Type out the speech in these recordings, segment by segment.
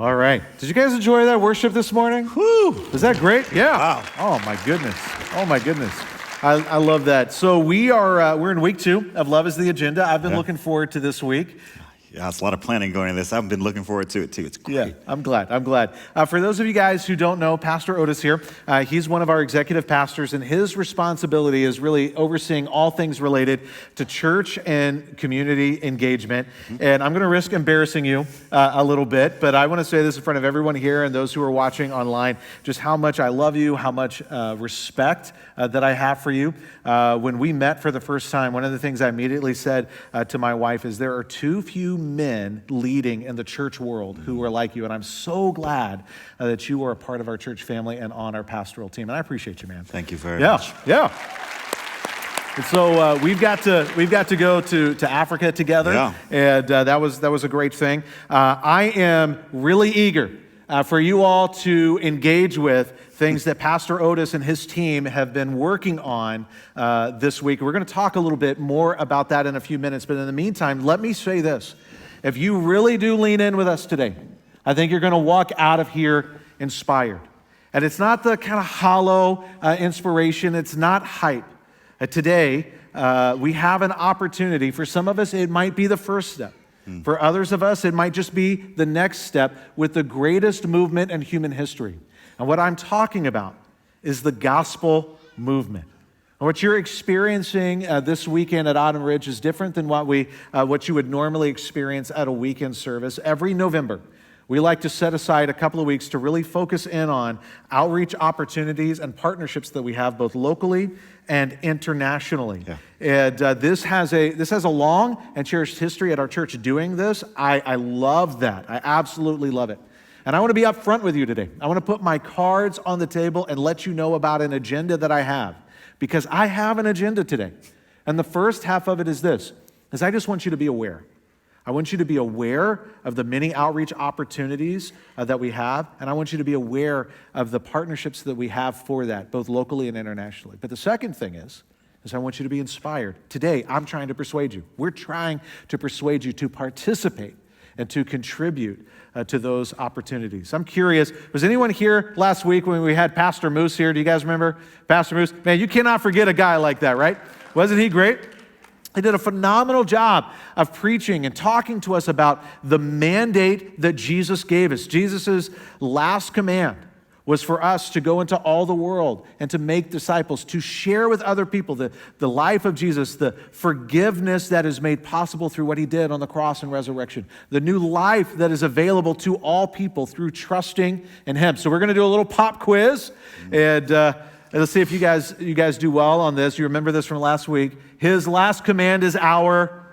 All right. Did you guys enjoy that worship this morning? Whew. Was that great? Yeah. Wow. Oh my goodness. Oh my goodness. I love that. So we're in week 2 of Love is the Agenda. I've been looking forward to this week. Yeah, it's a lot of planning going into this. I've been looking forward to it too. It's great. Yeah, I'm glad. For those of you guys who don't know, Pastor Otis here, he's one of our executive pastors, and his responsibility is really overseeing all things related to church and community engagement. And I'm going to risk embarrassing you a little bit, but I want to say this in front of everyone here and those who are watching online, just how much I love you, how much respect that I have for you. When we met for the first time, one of the things I immediately said to my wife is there are too few men leading in the church world who are like you, and I'm so glad that you are a part of our church family and on our pastoral team, and I appreciate you, man. Thank you very much. Yeah. And so we've got to go to Africa together, and that was a great thing. I am really eager for you all to engage with things that Pastor Otis and his team have been working on this week. We're going to talk a little bit more about that in a few minutes, but in the meantime, let me say this. If you really do lean in with us today, I think you're going to walk out of here inspired. And it's not the kind of hollow inspiration. It's not hype. Today, we have an opportunity. For some of us, it might be the first step. For others of us, it might just be the next step with the greatest movement in human history. And what I'm talking about is the gospel movement. And what you're experiencing this weekend at Autumn Ridge is different than what you would normally experience at a weekend service. Every November, we like to set aside a couple of weeks to really focus in on outreach opportunities and partnerships that we have both locally and internationally. And this has a long and cherished history at our church doing this. I love that. I absolutely love it. And I want to be up front with you today. I want to put my cards on the table and let you know about an agenda that I have. Because I have an agenda today. And the first half of it is this, is I just want you to be aware. I want you to be aware of the many outreach opportunities that we have, and I want you to be aware of the partnerships that we have for that, both locally and internationally. But the second thing is I want you to be inspired. Today, I'm trying to persuade you. We're trying to persuade you to participate and to contribute to those opportunities. I'm curious, was anyone here last week when we had Pastor Moose here? Do you guys remember Pastor Moose? Man, you cannot forget a guy like that, right? Wasn't he great? He did a phenomenal job of preaching and talking to us about the mandate that Jesus gave us. Jesus' last command was for us to go into all the world and to make disciples, to share with other people the life of Jesus, the forgiveness that is made possible through what he did on the cross and resurrection, the new life that is available to all people through trusting in him. So we're going to do a little pop quiz, and let's see if you guys do well on this. You remember this from last week. His last command is our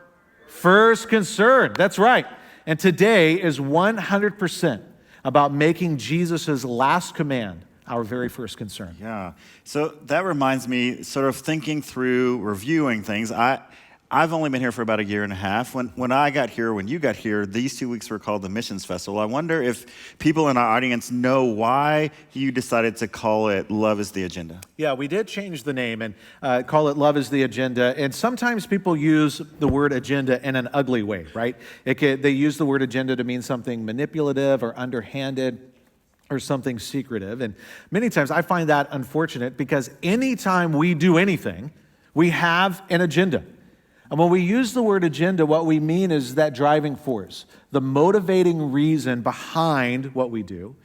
first concern. That's right. And today is 100% about making Jesus' last command our very first concern. Yeah. So that reminds me, sort of thinking through, reviewing things. I've only been here for about a year and a half. When you got here, these 2 weeks were called the Missions Festival. I wonder if people in our audience know why you decided to call it Love is the Agenda. Yeah, we did change the name and call it Love is the Agenda. And sometimes people use the word agenda in an ugly way, right? They use the word agenda to mean something manipulative or underhanded or something secretive. And many times I find that unfortunate because anytime we do anything, we have an agenda. And when we use the word agenda, what we mean is that driving force, the motivating reason behind what we do.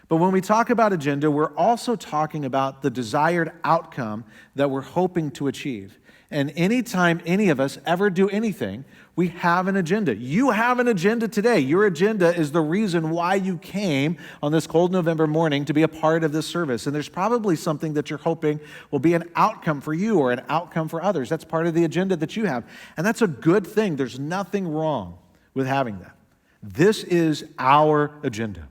But when we talk about agenda, we're also talking about the desired outcome that we're hoping to achieve. And anytime any of us ever do anything, we have an agenda. You have an agenda today. Your agenda is the reason why you came on this cold November morning to be a part of this service. And there's probably something that you're hoping will be an outcome for you or an outcome for others. That's part of the agenda that you have. And that's a good thing. There's nothing wrong with having that. This is our agenda.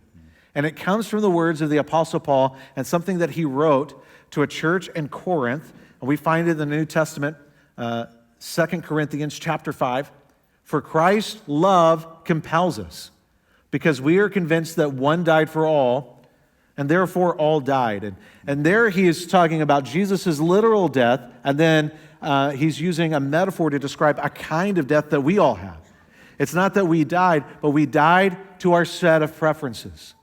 And it comes from the words of the Apostle Paul and something that he wrote to a church in Corinth. And we find it in the New Testament, 2 Corinthians chapter 5. For Christ's love compels us, because we are convinced that one died for all, and therefore all died. And there he is talking about Jesus' literal death, and then he's using a metaphor to describe a kind of death that we all have. It's not that we died, but we died to our set of preferences.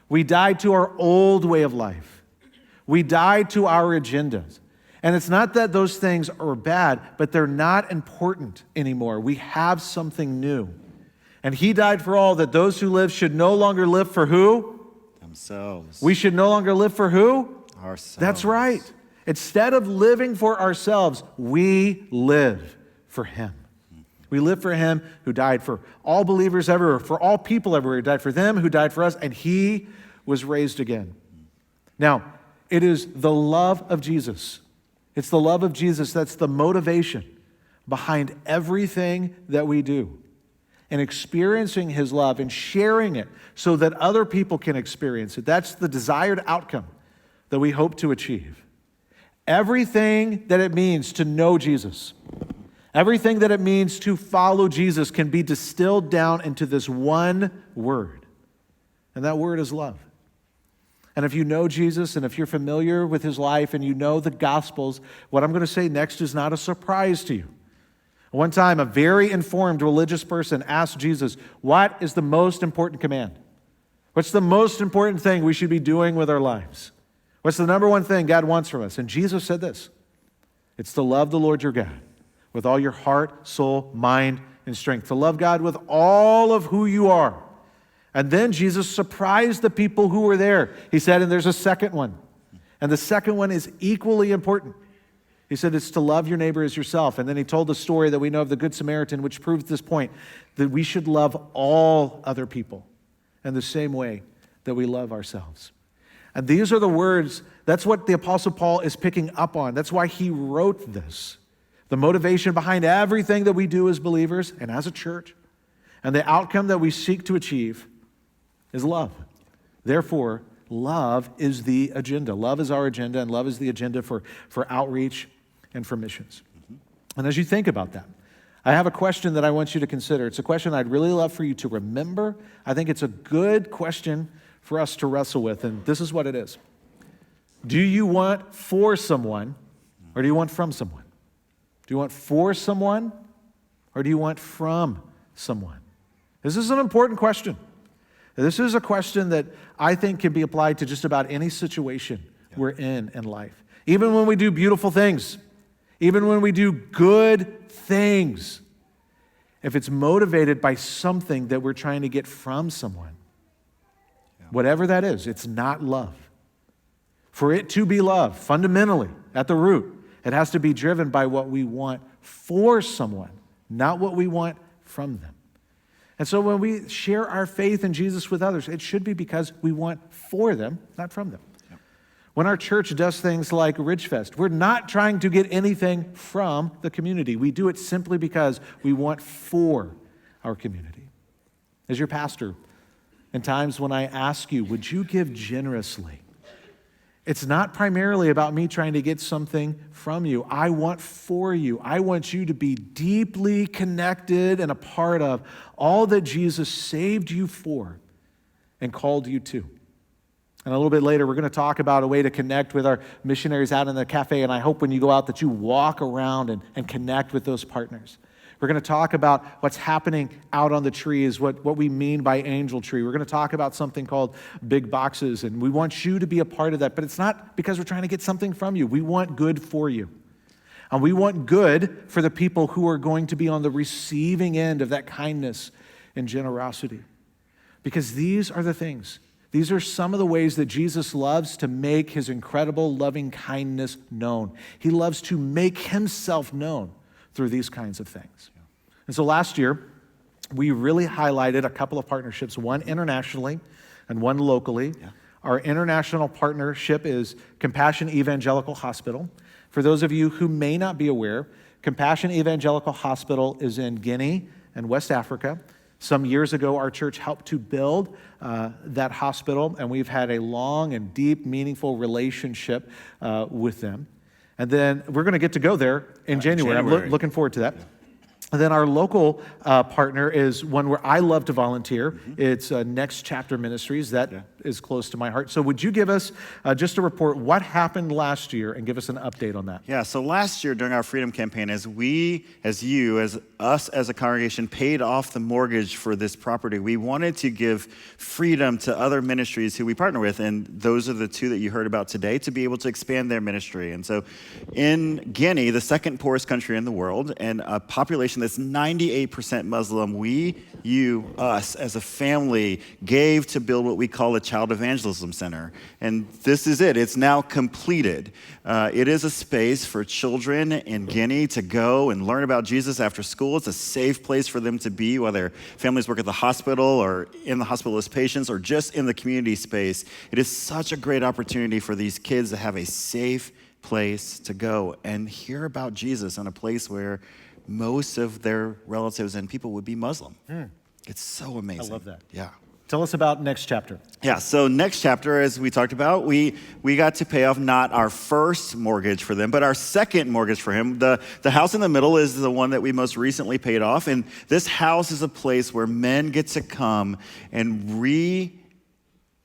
We died to our old way of life. We died to our agendas. And it's not that those things are bad, but they're not important anymore. We have something new. And he died for all, that those who live should no longer live for who? Themselves. We should no longer live for who? Ourselves. That's right. Instead of living for ourselves, we live for him. We live for him who died for all believers everywhere, for all people everywhere. He died for them, who died for us, and he was raised again. Now, it is the love of Jesus. It's the love of Jesus that's the motivation behind everything that we do. And experiencing his love and sharing it so that other people can experience it. That's the desired outcome that we hope to achieve. Everything that it means to know Jesus, everything that it means to follow Jesus can be distilled down into this one word. And that word is love. And if you know Jesus and if you're familiar with his life and you know the Gospels, what I'm going to say next is not a surprise to you. One time, a very informed religious person asked Jesus, what is the most important command? What's the most important thing we should be doing with our lives? What's the number one thing God wants from us? And Jesus said this, it's to love the Lord your God with all your heart, soul, mind, and strength. To love God with all of who you are. And then Jesus surprised the people who were there. He said, and there's a second one. And the second one is equally important. He said it's to love your neighbor as yourself. And then he told the story that we know of the Good Samaritan, which proves this point, that we should love all other people in the same way that we love ourselves. And these are the words, that's what the Apostle Paul is picking up on. That's why he wrote this. The motivation behind everything that we do as believers and as a church, and the outcome that we seek to achieve is love. Therefore, love is the agenda. Love is our agenda, and love is the agenda for outreach and for missions. And as you think about that, I have a question that I want you to consider. It's a question I'd really love for you to remember. I think it's a good question for us to wrestle with, and this is what it is. Do you want for someone, or do you want from someone? Do you want for someone, or do you want from someone? This is an important question. This is a question that I think can be applied to just about any situation we're in life. Even when we do beautiful things, even when we do good things, if it's motivated by something that we're trying to get from someone, whatever that is, it's not love. For it to be love, fundamentally, at the root, it has to be driven by what we want for someone, not what we want from them. And so when we share our faith in Jesus with others, it should be because we want for them, not from them. Yep. When our church does things like Ridgefest, we're not trying to get anything from the community. We do it simply because we want for our community. As your pastor, in times when I ask you, would you give generously? It's not primarily about me trying to get something from you. I want for you. I want you to be deeply connected and a part of all that Jesus saved you for and called you to. And a little bit later, we're going to talk about a way to connect with our missionaries out in the cafe, and I hope when you go out that you walk around and connect with those partners. We're going to talk about what's happening out on the trees, what we mean by angel tree. We're going to talk about something called big boxes, and we want you to be a part of that. But it's not because we're trying to get something from you. We want good for you. And we want good for the people who are going to be on the receiving end of that kindness and generosity. Because these are the things. These are some of the ways that Jesus loves to make his incredible loving kindness known. He loves to make himself known through these kinds of things. And so last year, we really highlighted a couple of partnerships, one internationally and one locally. Yeah. Our international partnership is Compassion Evangelical Hospital. For those of you who may not be aware, Compassion Evangelical Hospital is in Guinea and West Africa. Some years ago, our church helped to build that hospital, and we've had a long and deep, meaningful relationship with them. And then we're going to get to go there in January. I'm looking forward to that. And then our local partner is one where I love to volunteer. It's Next Chapter Ministries. That is close to my heart. So would you give us just a report what happened last year and give us an update on that? Yeah, so last year during our Freedom Campaign, as us as a congregation paid off the mortgage for this property, we wanted to give freedom to other ministries who we partner with, and those are the two that you heard about today, to be able to expand their ministry. And so in Guinea, the second poorest country in the world, and a population that's 98% Muslim, us as a family gave to build what we call a Child Evangelism Center. And this is it. It's now completed. It is a space for children in Guinea to go and learn about Jesus after school. It's a safe place for them to be, whether families work at the hospital or in the hospital as patients or just in the community space. It is such a great opportunity for these kids to have a safe place to go and hear about Jesus in a place where most of their relatives and people would be Muslim. It's so amazing. I love that. Yeah. Tell us about Next Chapter. Yeah, so Next Chapter, as we talked about, we got to pay off not our first mortgage for them, but our second mortgage for him. The house in the middle is the one that we most recently paid off, and this house is a place where men get to come and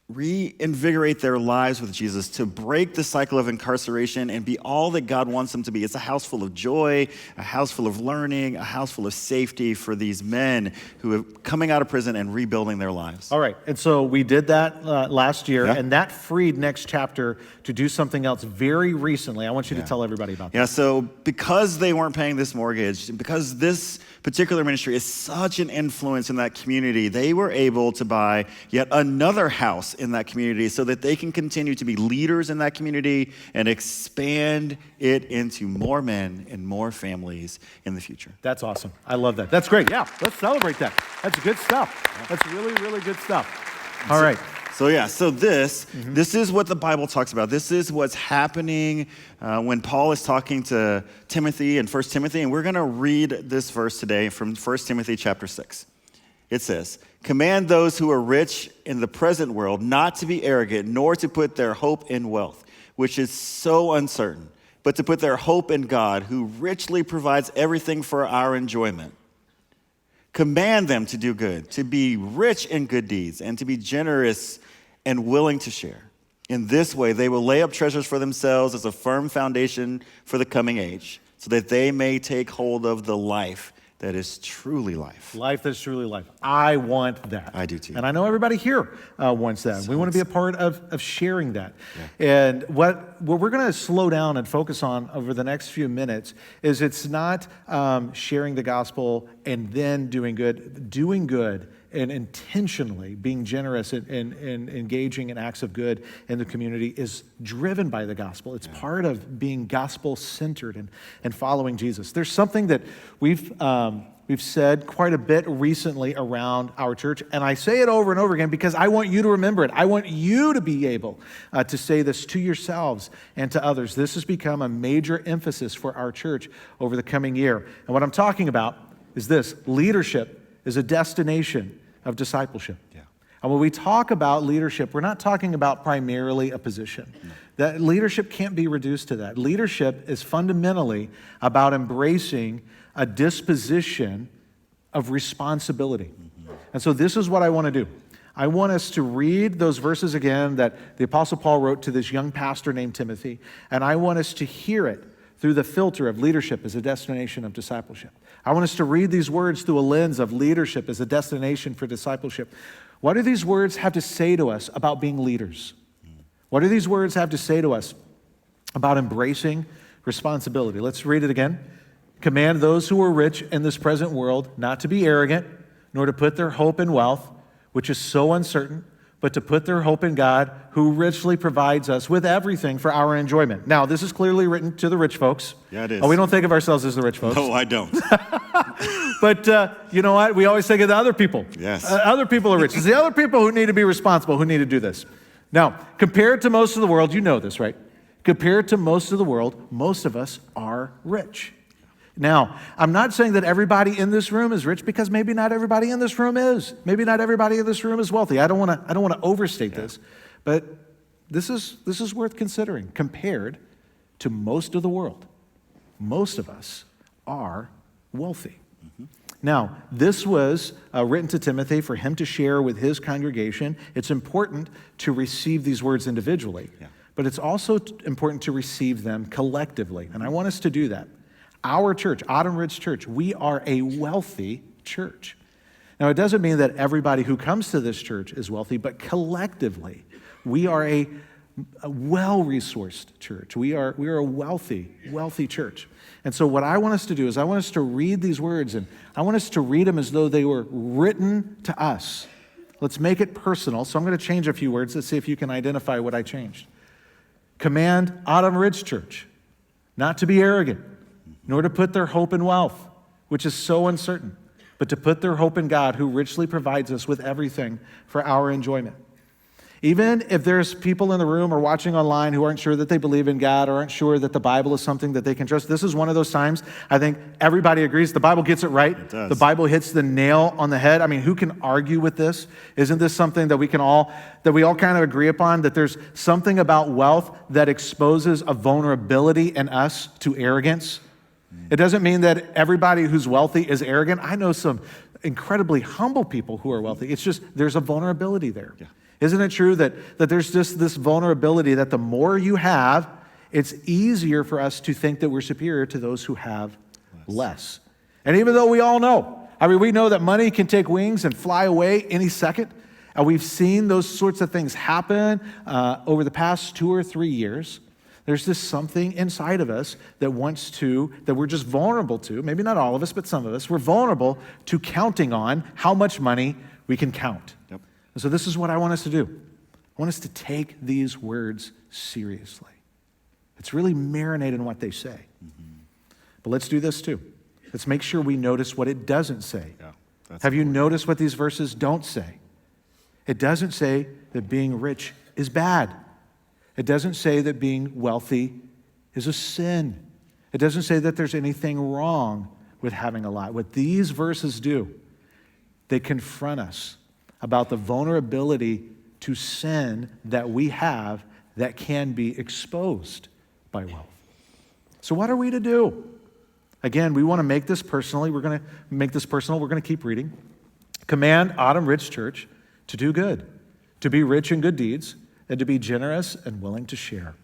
reinvigorate their lives with Jesus, to break the cycle of incarceration and be all that God wants them to be. It's a house full of joy, a house full of learning, a house full of safety for these men who are coming out of prison and rebuilding their lives. All right, and so we did that last year, and that freed Next Chapter to do something else very recently. I want you to tell everybody about that. Yeah, so because they weren't paying this mortgage, because this particular ministry is such an influence in that community, they were able to buy yet another house in that community so that they can continue to be leaders in that community and expand it into more men and more families in the future. That's awesome. I love that. That's great. Yeah, let's celebrate that. That's good stuff. That's really, really good stuff. All right. So this is what the Bible talks about. This is what's happening when Paul is talking to Timothy in 1 Timothy, and we're going to read this verse today from 1 Timothy chapter 6. It says, "Command those who are rich in the present world not to be arrogant, nor to put their hope in wealth, which is so uncertain, but to put their hope in God, who richly provides everything for our enjoyment. Command them to do good, to be rich in good deeds, and to be generous and willing to share. In this way, they will lay up treasures for themselves as a firm foundation for the coming age, so that they may take hold of the life that is truly life." Life that's truly life. I want that. I do too. And I know everybody here wants that. So we want to be a part of sharing that. Yeah. And what we're going to slow down and focus on over the next few minutes is it's not sharing the gospel and then doing good and intentionally being generous and engaging in acts of good in the community is driven by the gospel. It's part of being gospel-centered and following Jesus. There's something that we've said quite a bit recently around our church, and I say it over and over again because I want you to remember it. I want you to be able to say this to yourselves and to others. This has become a major emphasis for our church over the coming year. And what I'm talking about is this: leadership is a destination of discipleship. Yeah. And when we talk about leadership, we're not talking about primarily a position. No. That leadership can't be reduced to that. Leadership is fundamentally about embracing a disposition of responsibility. And so this is what I want to do. I want us to read those verses again that the Apostle Paul wrote to this young pastor named Timothy, and I want us to hear it through the filter of leadership as a destination of discipleship. I want us to read these words through a lens of leadership as a destination for discipleship. What do these words have to say to us about being leaders? What do these words have to say to us about embracing responsibility? Let's read it again. "Command those who are rich in this present world not to be arrogant, nor to put their hope in wealth, which is so uncertain, but to put their hope in God, who richly provides us with everything for our enjoyment." Now, this is clearly written to the rich folks. Yeah, it is. Oh, we don't think of ourselves as the rich folks. No, I don't. But you know what? We always think of the other people. Yes. Other people are rich. It's the other people who need to be responsible, who need to do this. Now, compared to most of the world, you know this, right? Compared to most of the world, most of us are rich. Now, I'm not saying that everybody in this room is rich, because maybe not everybody in this room is. Maybe not everybody in this room is wealthy. I don't want to overstate this, but this is worth considering. Compared to most of the world, most of us are wealthy. Now, this was written to Timothy for him to share with his congregation. It's important to receive these words individually, but it's also important to receive them collectively. And I want us to do that. Our church, Autumn Ridge Church, we are a wealthy church. Now, it doesn't mean that everybody who comes to this church is wealthy, but collectively, we are a well-resourced church. We are a wealthy church. And so what I want us to do is I want us to read these words, and I want us to read them as though they were written to us. Let's make it personal. So I'm going to change a few words. Let's see if you can identify what I changed. Command Autumn Ridge Church not to be arrogant, nor to put their hope in wealth, which is so uncertain, but to put their hope in God, who richly provides us with everything for our enjoyment. Even if there's people in the room or watching online who aren't sure that they believe in God or aren't sure that the Bible is something that they can trust, this is one of those times I think everybody agrees the Bible gets it right. It does. The Bible hits the nail on the head. I mean, who can argue with this? Isn't this something that we all kind of agree upon, that there's something about wealth that exposes a vulnerability in us to arrogance? It doesn't mean that everybody who's wealthy is arrogant. I know some incredibly humble people who are wealthy. It's just there's a vulnerability there. Yeah. Isn't it true that there's just this vulnerability that the more you have, it's easier for us to think that we're superior to those who have less. And even though we all know, we know that money can take wings and fly away any second, and we've seen those sorts of things happen over the past 2 or 3 years, there's just something inside of us that we're just vulnerable to, maybe not all of us, but some of us, we're vulnerable to counting on how much money we can count. Yep. And so this is what I want us to do. I want us to take these words seriously. Let's really marinate in what they say. But let's do this too. Let's make sure we notice what it doesn't say. Yeah, have you noticed what these verses don't say? It doesn't say that being rich is bad. It doesn't say that being wealthy is a sin. It doesn't say that there's anything wrong with having a lot. What these verses do, they confront us about the vulnerability to sin that we have that can be exposed by wealth. So what are we to do? Again, we want to make this personally. We're going to make this personal. We're going to keep reading. Command Autumn Ridge Church to do good, to be rich in good deeds, and to be generous and willing to share.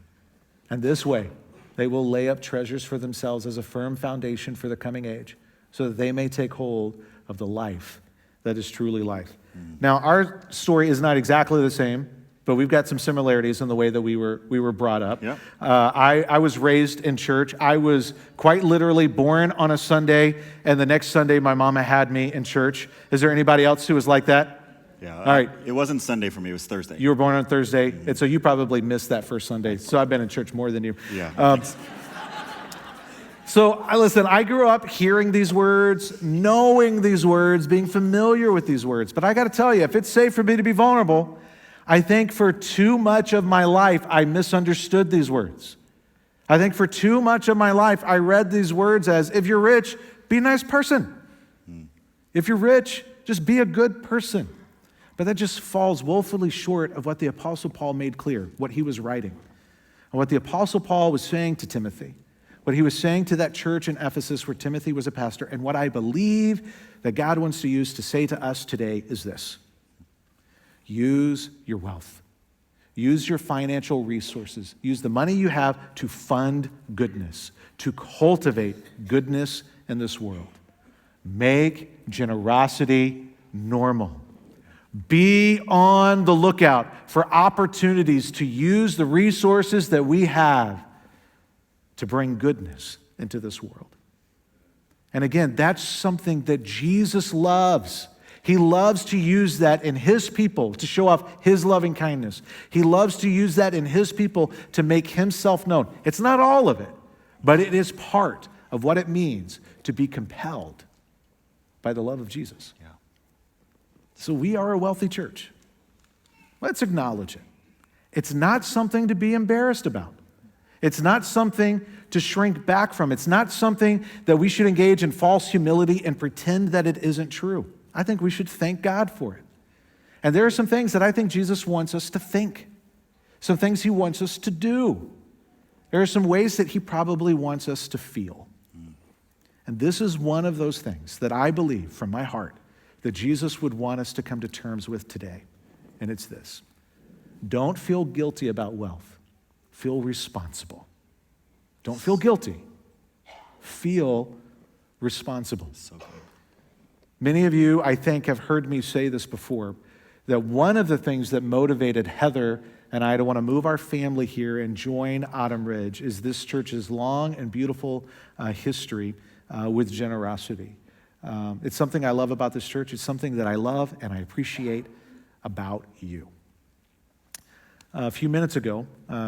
And this way, they will lay up treasures for themselves as a firm foundation for the coming age, so that they may take hold of the life that is truly life. Now, our story is not exactly the same, but we've got some similarities in the way that we were brought up. Yeah. I was raised in church. I was quite literally born on a Sunday, and the next Sunday my mama had me in church. Is there anybody else who was like that? Yeah. All right. It wasn't Sunday for me. It was Thursday. You were born on Thursday, and so you probably missed that first Sunday. So I've been in church more than you. Yeah. So listen, I grew up hearing these words, knowing these words, being familiar with these words. But I got to tell you, if it's safe for me to be vulnerable, I think for too much of my life, I misunderstood these words. I think for too much of my life, I read these words as, if you're rich, be a nice person. If you're rich, just be a good person. But that just falls woefully short of what the Apostle Paul made clear, what he was writing. And what the Apostle Paul was saying to Timothy, what he was saying to that church in Ephesus where Timothy was a pastor, and what I believe that God wants to use to say to us today is this. Use your wealth. Use your financial resources. Use the money you have to fund goodness, to cultivate goodness in this world. Make generosity normal. Be on the lookout for opportunities to use the resources that we have to bring goodness into this world. And again, that's something that Jesus loves. He loves to use that in his people to show off his loving kindness. He loves to use that in his people to make himself known. It's not all of it, but it is part of what it means to be compelled by the love of Jesus. Yeah. So we are a wealthy church. Let's acknowledge it. It's not something to be embarrassed about. It's not something to shrink back from. It's not something that we should engage in false humility and pretend that it isn't true. I think we should thank God for it. And there are some things that I think Jesus wants us to think, some things he wants us to do. There are some ways that he probably wants us to feel. And this is one of those things that I believe from my heart that Jesus would want us to come to terms with today. And it's this: don't feel guilty about wealth. Feel responsible. Don't feel guilty. Feel responsible. So good. Many of you, I think, have heard me say this before, that one of the things that motivated Heather and I to want to move our family here and join Autumn Ridge is this church's long and beautiful history with generosity. It's something I love about this church. It's something that I love and I appreciate about you. A few minutes ago,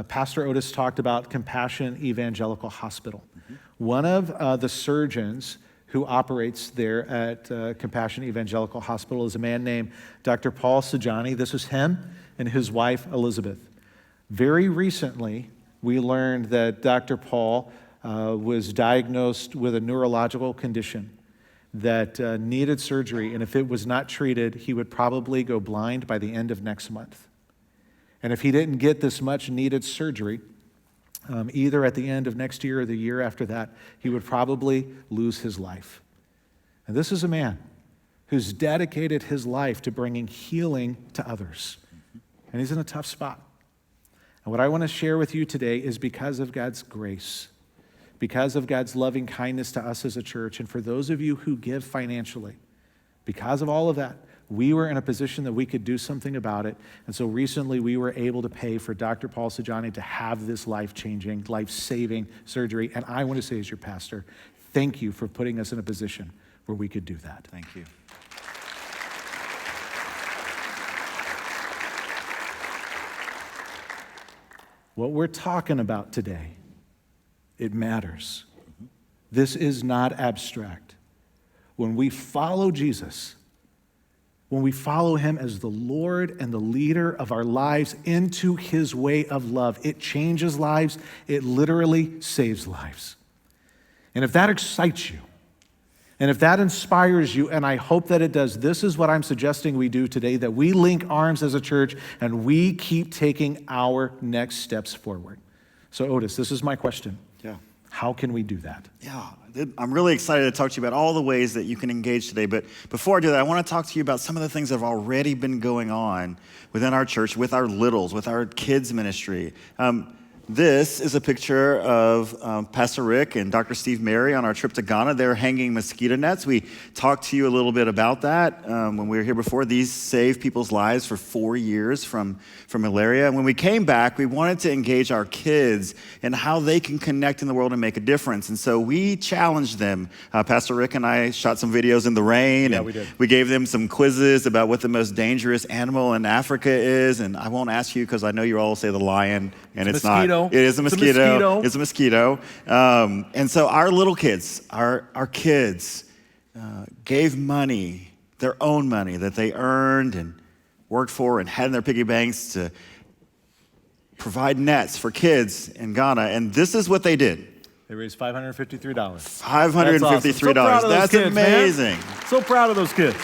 Pastor Otis talked about Compassion Evangelical Hospital. Mm-hmm. One of the surgeons who operates there at Compassion Evangelical Hospital is a man named Dr. Paul Sajani. This is him and his wife, Elizabeth. Very recently, we learned that Dr. Paul was diagnosed with a neurological condition that needed surgery, and if it was not treated, he would probably go blind by the end of next month. And if he didn't get this much needed surgery, either at the end of next year or the year after that, he would probably lose his life. And this is a man who's dedicated his life to bringing healing to others. And he's in a tough spot. And what I want to share with you today is because of God's grace, because of God's loving kindness to us as a church, and for those of you who give financially, because of all of that, we were in a position that we could do something about it. And so recently we were able to pay for Dr. Paul Sajani to have this life-changing, life-saving surgery. And I want to say as your pastor, thank you for putting us in a position where we could do that. Thank you. What we're talking about today, it matters. This is not abstract. When we follow Jesus, when we follow him as the Lord and the leader of our lives into his way of love, it changes lives. It literally saves lives. And if that excites you, and if that inspires you, and I hope that it does, this is what I'm suggesting we do today, that we link arms as a church and we keep taking our next steps forward. So Otis, this is my question. Yeah. How can we do that? Yeah, I'm really excited to talk to you about all the ways that you can engage today. But before I do that, I want to talk to you about some of the things that have already been going on within our church, with our littles, with our kids ministry. This is a picture of Pastor Rick and Dr. Steve Mary on our trip to Ghana. They're hanging mosquito nets. We talked to you a little bit about that when we were here before. These saved people's lives for 4 years from malaria. And when we came back, we wanted to engage our kids in how they can connect in the world and make a difference. And so we challenged them. Pastor Rick and I shot some videos in the rain. Yeah, and we did. We gave them some quizzes about what the most dangerous animal in Africa is. And I won't ask you because I know you all say the lion, and it's not. It is a mosquito. It's a mosquito. And so our little kids, our kids, gave money, their own money that they earned and worked for and had in their piggy banks to provide nets for kids in Ghana. And this is what they did. They raised $553. $553. That's amazing. Man. So proud of those kids.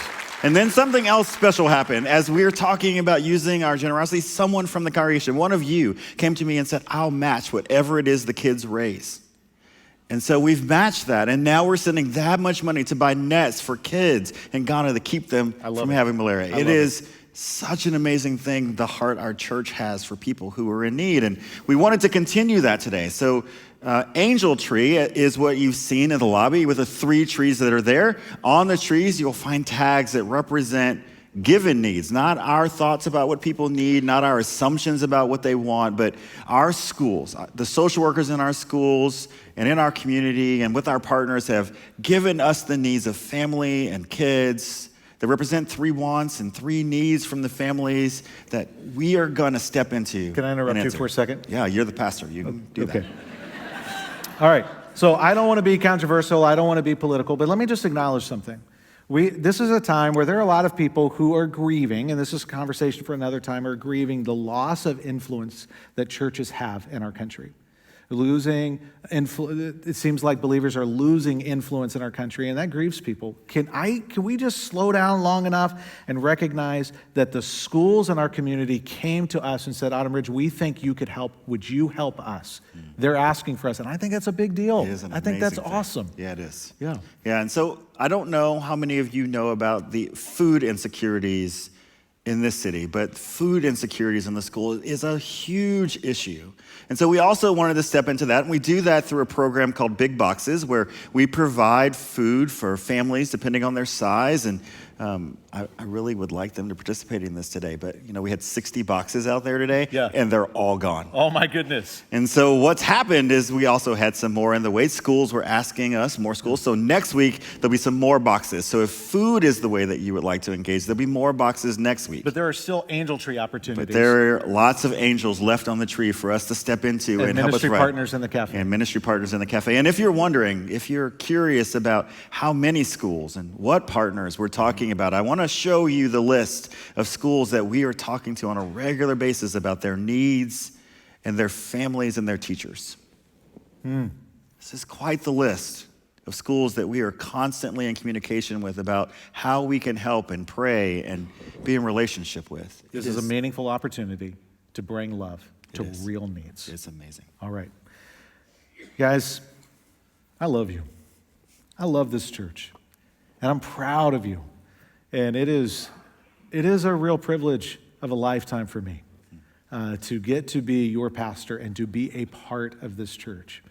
And then something else special happened. As we were talking about using our generosity, someone from the congregation, one of you, came to me and said, I'll match whatever it is the kids raise. And so we've matched that, and now we're sending that much money to buy nets for kids in Ghana to keep them from having malaria. It is such an amazing thing, the heart our church has for people who are in need. And we wanted to continue that today. So Angel Tree is what you've seen in the lobby with the 3 trees that are there. On the trees, you'll find tags that represent given needs, not our thoughts about what people need, not our assumptions about what they want, but our schools, the social workers in our schools and in our community and with our partners have given us the needs of family and kids that represent 3 wants and 3 needs from the families that we are going to step into. Can I interrupt you for a second? Yeah, you're the pastor. You can do that. All right. So I don't want to be controversial. I don't want to be political, but let me just acknowledge something. This is a time where there are a lot of people who are grieving, and this is a conversation for another time, are grieving the loss of influence that churches have in our country. It seems like believers are losing influence in our country, and that grieves people. Can we just slow down long enough and recognize that the schools in our community came to us and said, Autumn Ridge, we think you could help. Would you help us? They're asking for us, and I think that's a big deal. It is an I think that's amazing thing. awesome. Yeah, it is. Yeah. Yeah, and so I don't know how many of you know about the food insecurities in this city, but food insecurities in the school is a huge issue. And so we also wanted to step into that, and we do that through a program called Big Boxes, where we provide food for families depending on their size. And I really would like them to participate in this today, but we had 60 boxes out there today, and they're all gone. Oh my goodness. And so what's happened is we also had some more in the way. Schools were asking us, more schools. So next week, there'll be some more boxes. So if food is the way that you would like to engage, there'll be more boxes next week. But there are still angel tree opportunities. But there are lots of angels left on the tree for us to step into and help us ministry partners in the cafe. And ministry partners in the cafe. And if you're wondering, if you're curious about how many schools and what partners we're talking about, I want to show you the list of schools that we are talking to on a regular basis about their needs and their families and their teachers. This is quite the list of schools that we are constantly in communication with about how we can help and pray and be in relationship with. This is a meaningful opportunity to bring love to real needs. It's amazing. All right. Guys, I love you. I love this church. And I'm proud of you. And it is a real privilege of a lifetime for me to get to be your pastor and to be a part of this church.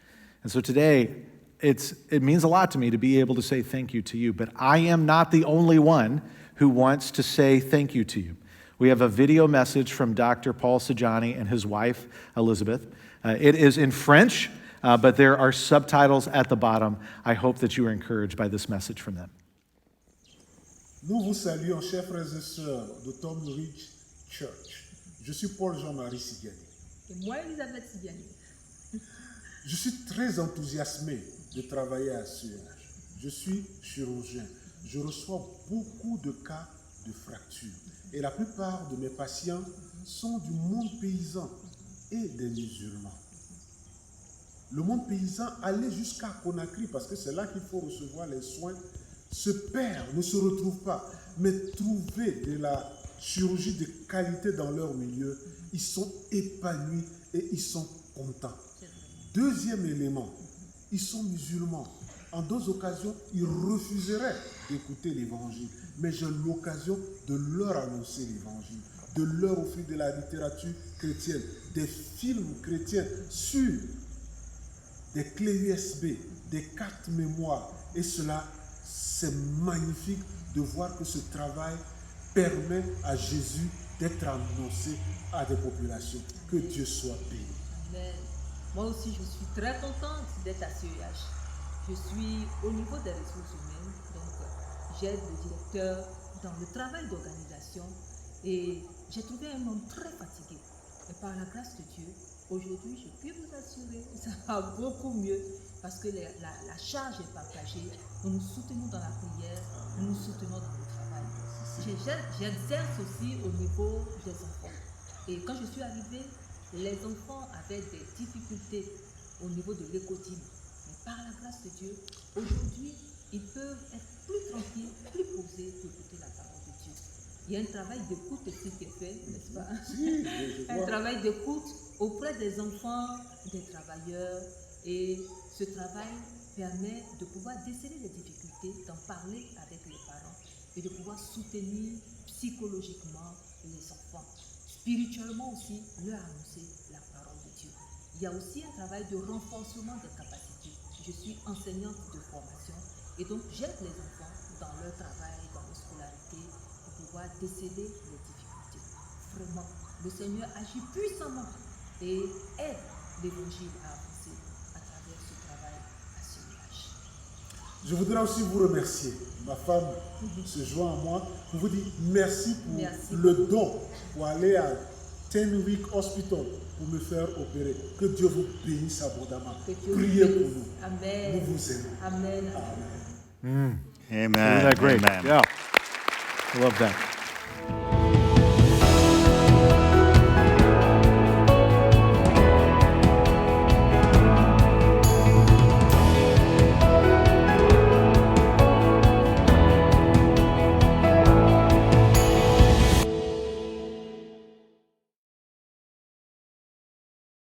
And so today, it means a lot to me to be able to say thank you to you, but I am not the only one who wants to say thank you to you. We have a video message from Dr. Paul Sajani and his wife, Elizabeth. It is in French, but there are subtitles at the bottom. I hope that you are encouraged by this message from them. Nous vous saluons, chers frères et sœurs de Tom Ridge Church. Je suis Paul Jean-Marie Sigani. Et moi, Elisabeth Sigani. Je suis très enthousiasmé de travailler à CEH. Je suis chirurgien. Je reçois beaucoup de cas de fractures. Et la plupart de mes patients sont du monde paysan et des musulmans. Le monde paysan allait jusqu'à Conakry parce que c'est là qu'il faut recevoir les soins. Se perd, ne se retrouve pas, mais trouver de la chirurgie de qualité dans leur milieu, ils sont épanouis et ils sont contents. Deuxième élément, ils sont musulmans. En deux occasions, ils refuseraient d'écouter l'évangile, mais j'ai l'occasion de leur annoncer l'évangile, de leur offrir de la littérature chrétienne, des films chrétiens sur des clés USB, des cartes mémoire, et cela, c'est magnifique de voir que ce travail permet à Jésus d'être annoncé à des populations. Que Dieu soit béni. Amen. Moi aussi, je suis très contente d'être à CEH. Je suis au niveau des ressources humaines, donc j'aide le directeur dans le travail d'organisation et j'ai trouvé un homme très fatigué. Et par la grâce de Dieu, aujourd'hui, je peux vous assurer que ça va beaucoup mieux parce que la charge est partagée. Nous nous soutenons dans la prière, nous nous soutenons dans le travail. J'exerce aussi au niveau des enfants. Et quand je suis arrivée, les enfants avaient des difficultés au niveau de l'écotine. Mais par la grâce de Dieu, aujourd'hui, ils peuvent être plus tranquilles, plus posés pour écouter la parole de Dieu. Il y a un travail d'écoute aussi qui est fait, n'est-ce pas? Un travail d'écoute auprès des enfants, des travailleurs. Et ce travail permet de pouvoir déceler les difficultés, d'en parler avec les parents et de pouvoir soutenir psychologiquement les enfants. Spirituellement aussi, leur annoncer la parole de Dieu. Il y a aussi un travail de renforcement des capacités. Je suis enseignante de formation et donc j'aide les enfants dans leur travail, dans leur scolarité, pour pouvoir déceler les difficultés. Vraiment, le Seigneur agit puissamment et aide l'évangile à avancer à travers ce travail à CEH. Je voudrais aussi vous remercier. Ma femme se joint à moi pour vous dire merci pour le don pour aller à Tenwick Hospital pour me faire opérer. Que Dieu vous bénisse abondamment. Priez pour nous. Amen. Nous vous aimons. Amen. Amen. Amen. Isn't that great? Amen. Yeah. I love that.